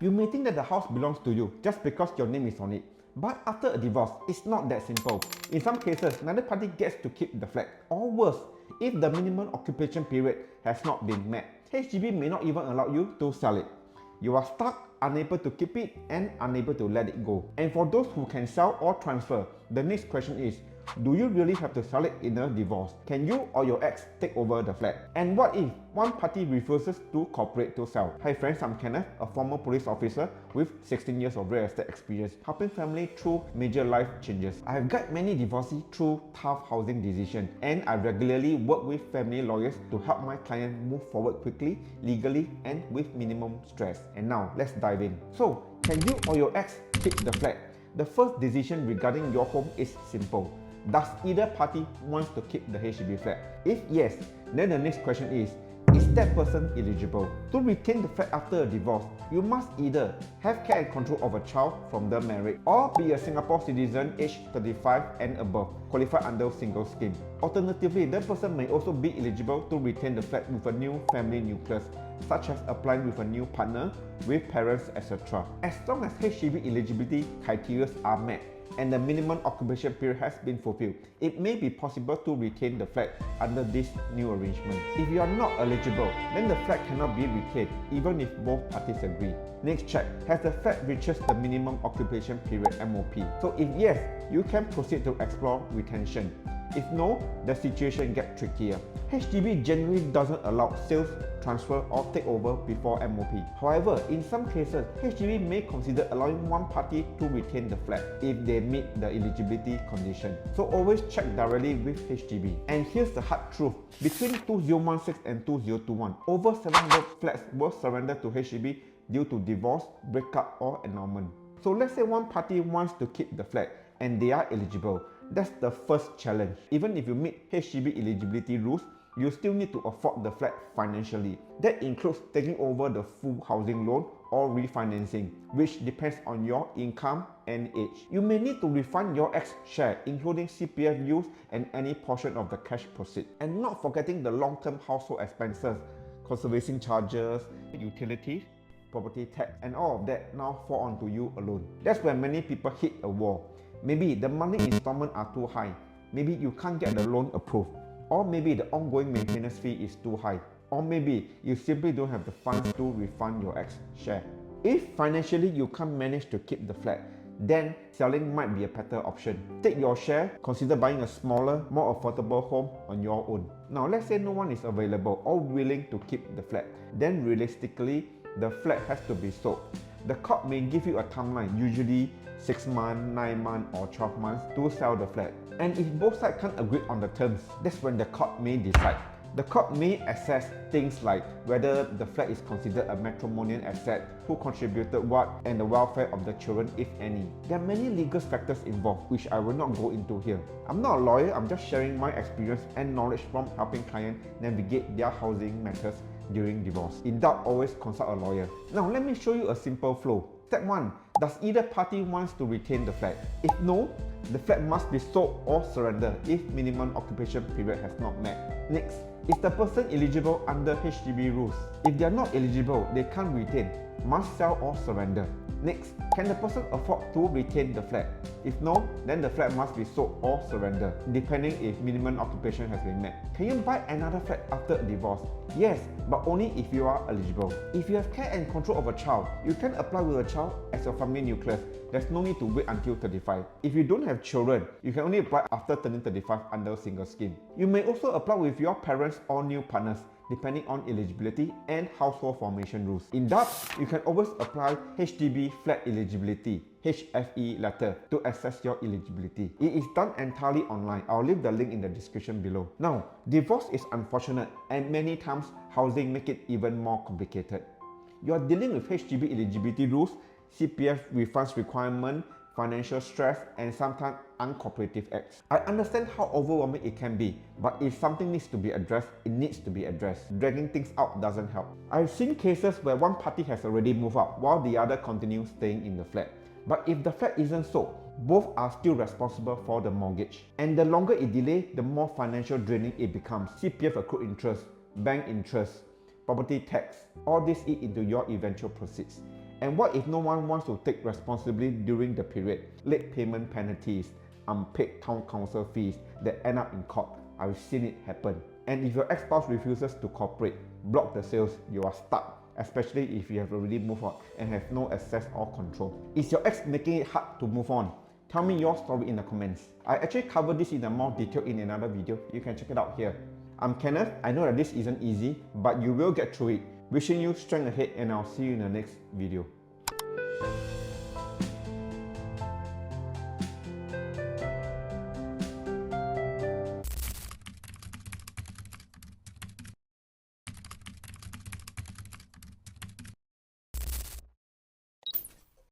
You may think that the house belongs to you just because your name is on it. But after a divorce, it's not that simple. In some cases, neither party gets to keep the flat. Or worse, if the minimum occupation period has not been met, HDB may not even allow you to sell it. You are stuck, unable to keep it, and unable to let it go. And for those who can sell or transfer, the next question is, do you really have to sell it in a divorce? Can you or your ex take over the flat? And what if one party refuses to cooperate to sell? Hi friends, I'm Kenneth, a former police officer with 16 years of real estate experience, helping families through major life changes. I have guided many divorcees through tough housing decisions, and I regularly work with family lawyers to help my clients move forward quickly, legally, and with minimum stress. And now, let's dive in. So, can you or your ex keep the flat? The first decision regarding your home is simple. Does either party wants to keep the HDB flat? If yes, then the next question is that person eligible? To retain the flat after a divorce, you must either have care and control of a child from the marriage or be a Singapore citizen aged 35 and above, qualified under single scheme. Alternatively, the person may also be eligible to retain the flat with a new family nucleus, such as applying with a new partner, with parents, etc. As long as HDB eligibility criteria are met and the minimum occupation period has been fulfilled, it may be possible to retain the flat under this new arrangement. If you are not eligible, then the flat cannot be retained even if both parties agree. Next check, has the flat reaches the minimum occupation period MOP? So if yes, you can proceed to explore retention. If no, the situation gets trickier. HDB generally doesn't allow sales, transfer or takeover before MOP. However, in some cases, HDB may consider allowing one party to retain the flat if they meet the eligibility condition. So always check directly with HDB. And here's the hard truth. Between 2016 and 2021, over 700 flats were surrendered to HDB due to divorce, breakup or annulment. So let's say one party wants to keep the flat and they are eligible. That's the first challenge. Even if you meet HDB eligibility rules, you still need to afford the flat financially. That includes taking over the full housing loan or refinancing, which depends on your income and age. You may need to refund your ex share, including CPF use and any portion of the cash proceeds. And not forgetting the long-term household expenses, conservation charges, utilities, property tax, and all of that now fall onto you alone. That's when many people hit a wall. Maybe the monthly installments are too high, maybe you can't get the loan approved, or maybe the ongoing maintenance fee is too high, or maybe you simply don't have the funds to refund your ex share. If financially you can't manage to keep the flat, then selling might be a better option. Take your share, consider buying a smaller, more affordable home on your own. Now let's say no one is available or willing to keep the flat, then realistically the flat has to be sold. The court may give you a timeline, usually 6 months, 9 months or 12 months to sell the flat. And if both sides can't agree on the terms, that's when the court may decide. The court may assess things like whether the flat is considered a matrimonial asset, who contributed what, and the welfare of the children if any. There are many legal factors involved which I will not go into here. I'm not a lawyer, I'm just sharing my experience and knowledge from helping clients navigate their housing matters during divorce. In doubt, always consult a lawyer. Now let me show you a simple flow. Step 1. Does either party wants to retain the flat? If no, the flat must be sold or surrendered if minimum occupation period has not met. Next, is the person eligible under HDB rules? If they are not eligible, they can't retain, must sell or surrender. Next, can the person afford to retain the flat? If no, then the flat must be sold or surrendered, depending if minimum occupation has been met. Can you buy another flat after a divorce? Yes, but only if you are eligible. If you have care and control of a child, you can apply with a child as your family nucleus. There's no need to wait until 35. If you don't have children, you can only apply after turning 35 under single scheme. You may also apply with your parents or new partners, depending on eligibility and household formation rules. In doubt, you can always apply HDB flat eligibility HFE letter to assess your eligibility. It is done entirely online. I'll leave the link in the description below. Now, divorce is unfortunate and many times housing make it even more complicated. You are dealing with HDB eligibility rules, CPF refunds requirement, financial stress, and sometimes uncooperative acts. I understand how overwhelming it can be, but if something needs to be addressed, it needs to be addressed. Dragging things out doesn't help. I've seen cases where one party has already moved out while the other continues staying in the flat. But if the flat isn't sold, both are still responsible for the mortgage. And the longer it delays, the more financial draining it becomes. CPF accrued interest, bank interest, property tax, all this eat into your eventual proceeds. And what if no one wants to take responsibility during the period? Late payment penalties, unpaid town council fees that end up in court. I've seen it happen. And if your ex-spouse refuses to cooperate, block the sales, you are stuck, especially if you have already moved on and have no access or control. Is your ex making it hard to move on? Tell me your story in the comments. I actually covered this in a more detail in another video. You can check it out here. I'm Kenneth. I know that this isn't easy, but you will get through it. Wishing you strength ahead, and I'll see you in the next video.